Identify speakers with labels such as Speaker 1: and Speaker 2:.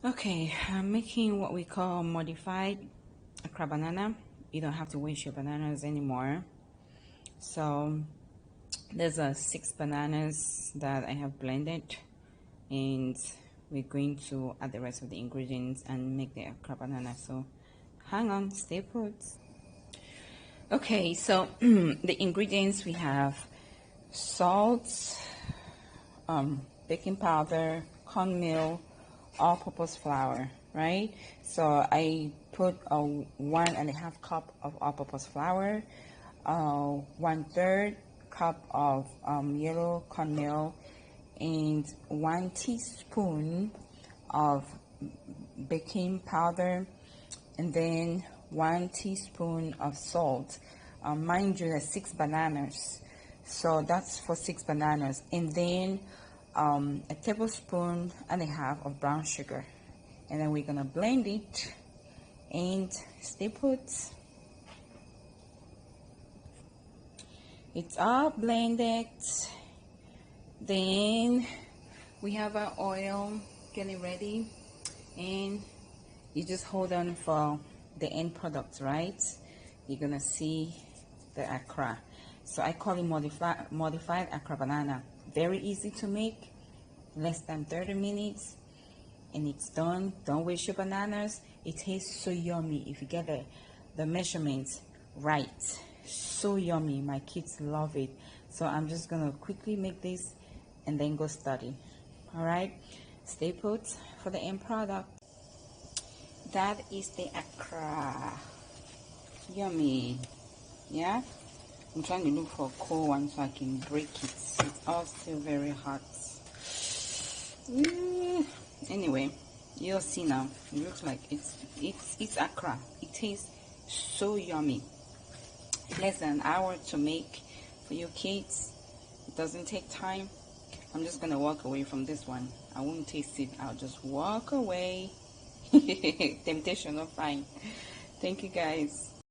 Speaker 1: Okay, I'm making what we call modified accra banana. You don't have to waste your bananas anymore. So there's 6 bananas that I have blended, and we're going to add the rest of the ingredients and make the accra banana. So hang on, stay put. Okay, so the ingredients we have salt, baking powder, cornmeal, all-purpose flour, right? So I put a 1.5 cup of all-purpose flour, 1/3 cup of yellow cornmeal, and 1 teaspoon of baking powder, and then 1 teaspoon of salt. Mind you, there's 6 bananas, so that's for 6 bananas, and then a tablespoon and a half of brown sugar, and then we're gonna blend it and stay put. It's all blended. Then we have our oil getting ready, and you just hold on for the end product, right? You're gonna see the accra. So I call it modified accra banana. Very easy to make, less than 30 minutes, and it's done. Don't waste your bananas. It tastes so yummy if you get the measurements right. So yummy. My kids love it. So I'm just gonna quickly make this and then go study. All right, stay put for the end product. That is the accra. Yummy. Yeah, I'm trying to look for a cold one so I can break it. It's all still very hot. Anyway, you'll see now. It looks like it's accra. It tastes so yummy. Less than an hour to make for your kids. It doesn't take time. I'm just gonna walk away from this one. I won't taste it. I'll just walk away. Temptation of fine. Thank you guys.